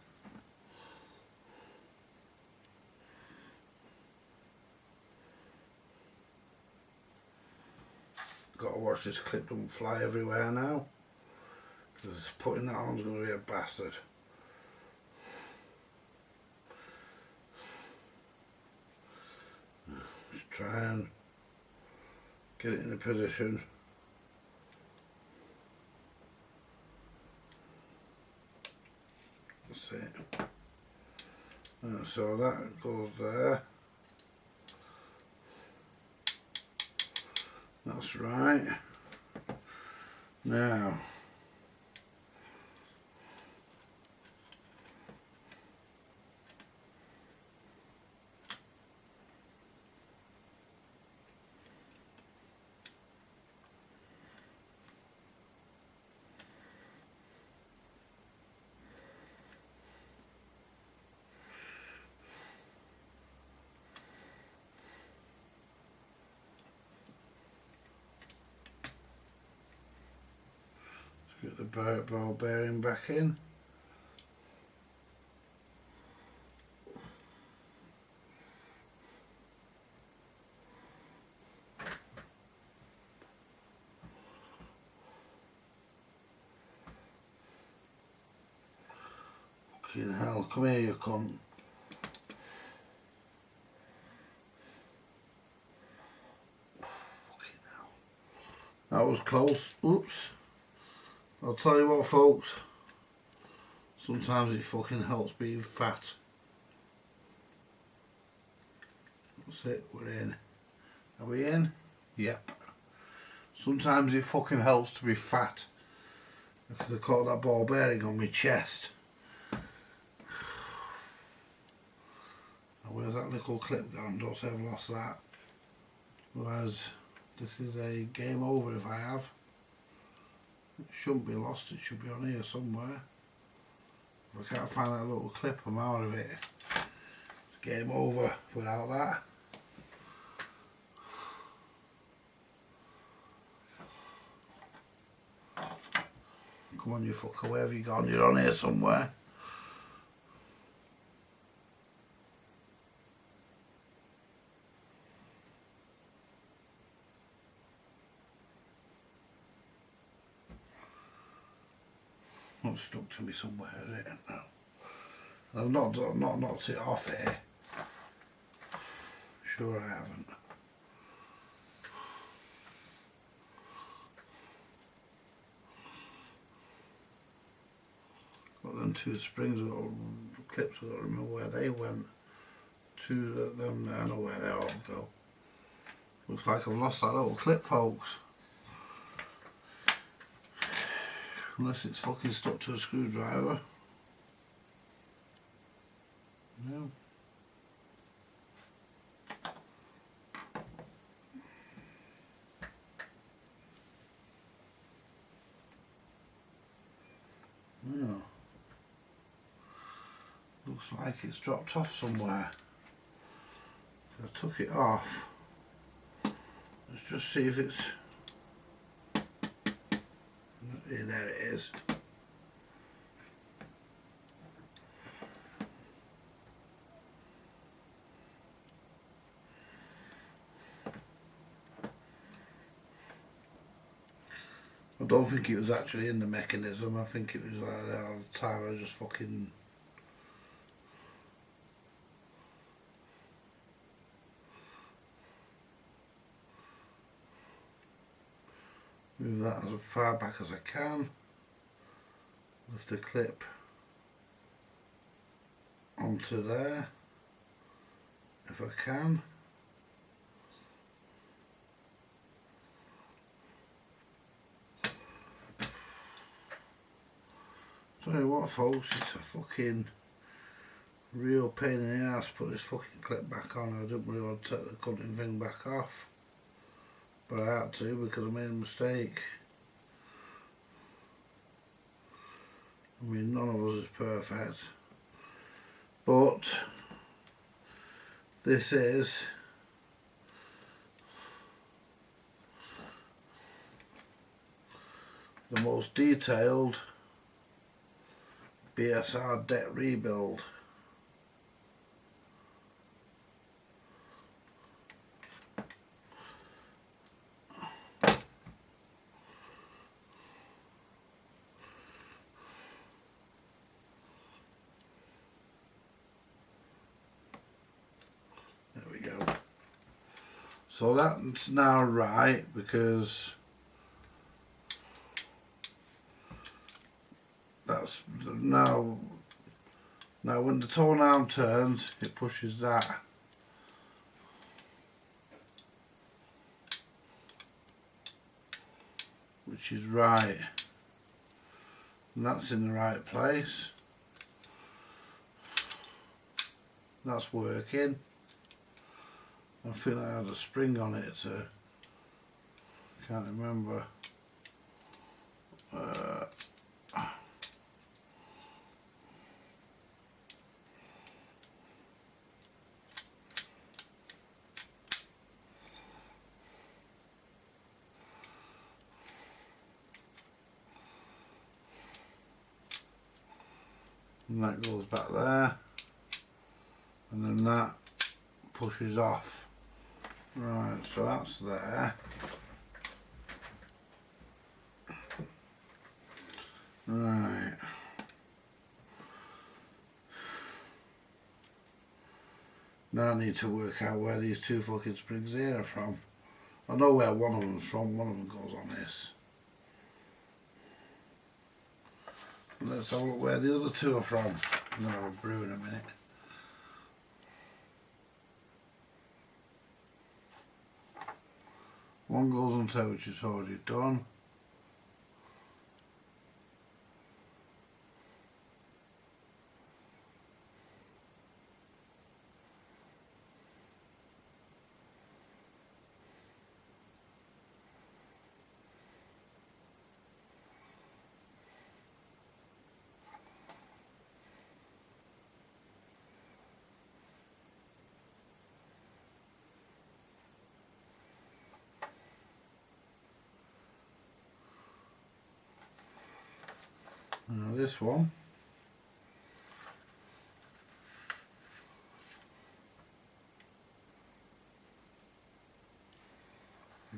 Got to watch this clip don't fly everywhere now, because putting that on is going to be a bastard. Just try and get it in a position. That's it. So that goes there. That's right. Now get the ball bearing back in. Fucking hell, come here you cunt. Fucking hell. That was close. Oops. I'll tell you what folks, sometimes it fucking helps being fat. That's it, we're in. Are we in? Yep. Sometimes it fucking helps to be fat, because I caught that ball bearing on my chest. Now where's that little clip gone? Don't say I've lost that. Otherwise this is a game over if I have. It shouldn't be lost, it should be on here somewhere. If I can't find that little clip, I'm out of it. It's game over without that. Come on you fucker, where have you gone? You're on here somewhere. Not stuck to me somewhere, is it? No. I've not knocked it off here. Sure I haven't. Got them two springs or clips, I don't remember where they went. Two of them, I know where they all go. Looks like I've lost that little clip, folks. Unless it's fucking stuck to a screwdriver. No. No. Looks like it's dropped off somewhere. I took it off. Let's just see if it's... Yeah, there it is. I don't think it was actually in the mechanism. I think it was like that all the time. I just fucking... Move that as far back as I can. Lift the clip onto there if I can. Tell you what folks, it's a fucking real pain in the ass to put this fucking clip back on. I didn't really want to take the cutting thing back off, but I had to because I made a mistake. I mean, none of us is perfect, but this is the most detailed BSR deck rebuild. There we go. So that's now right, because that's now when the torn arm turns, it pushes that. Which is right. And that's in the right place. That's working. I feel I had a spring on it, can't remember. And that goes back there, and then that pushes off. Right, so that's there. Right. Now I need to work out where these two fucking springs here are from. I know where one of them's from, one of them goes on this. Let's have a look where the other two are from. I'm going to have a brew in a minute. One goes on toe, which is already done. Now this one,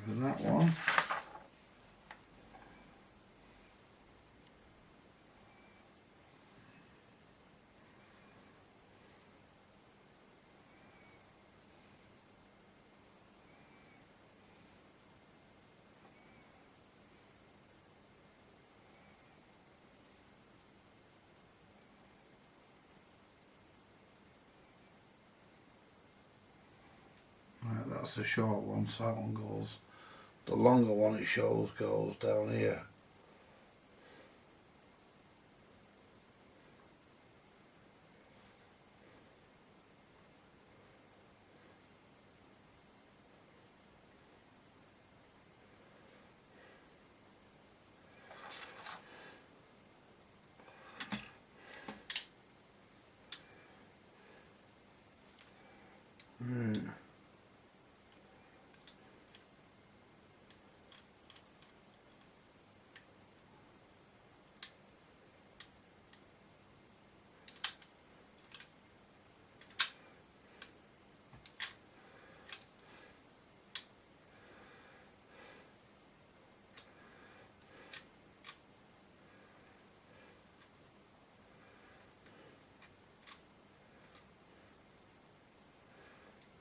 and that one, right, that's the short one, so that one goes, the longer one it shows goes down here.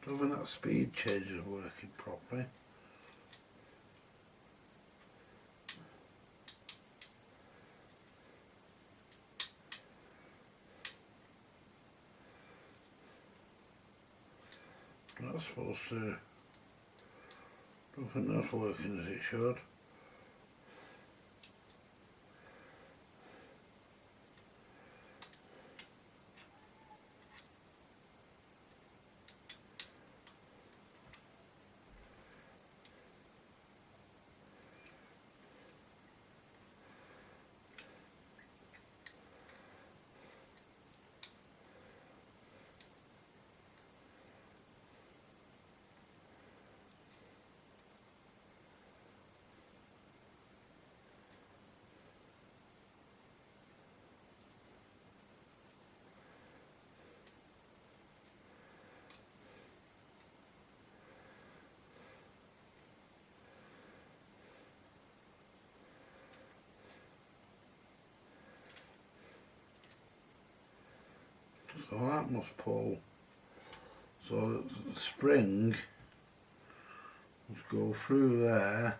I don't think that speed change is working properly. that's supposed to, don't think that's working as it should. So that must pull. So the spring must go through there.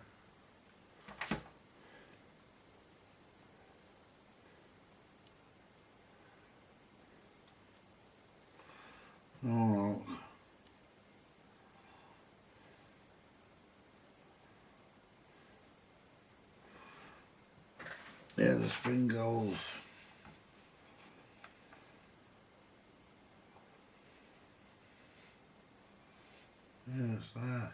Oh, yeah, the spring goes. Yes, there.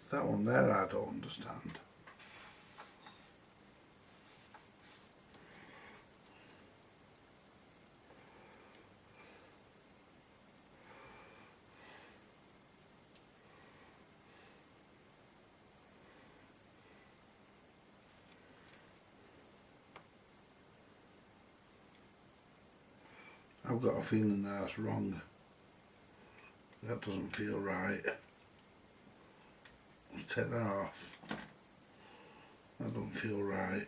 That one there I don't understand. I've got a feeling that's wrong. That doesn't feel right. Let's take that off. That don't feel right.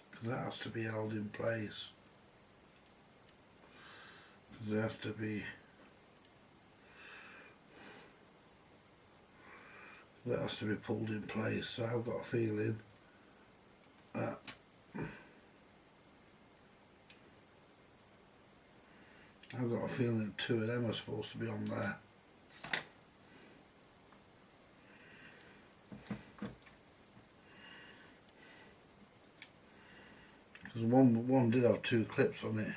Because that has to be held in place. Because it has to be. That has to be pulled in place. So I've got a feeling that I've got a feeling that two of them are supposed to be on there. Because one did have two clips on it.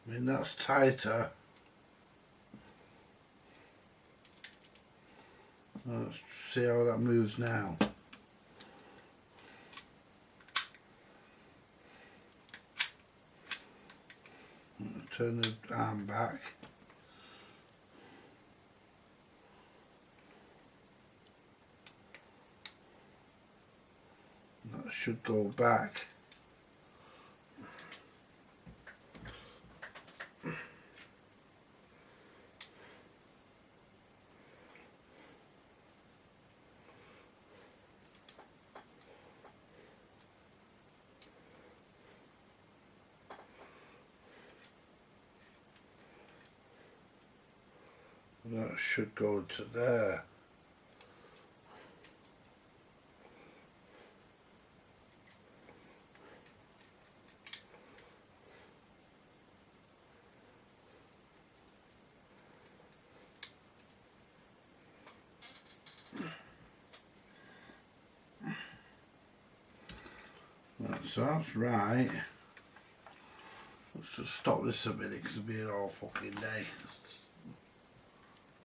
I mean, that's tighter. Let's see how that moves now. Turn the arm back. That should go back. That should go to there. So that's right. Let's just stop this a minute because it'll be an all fucking day.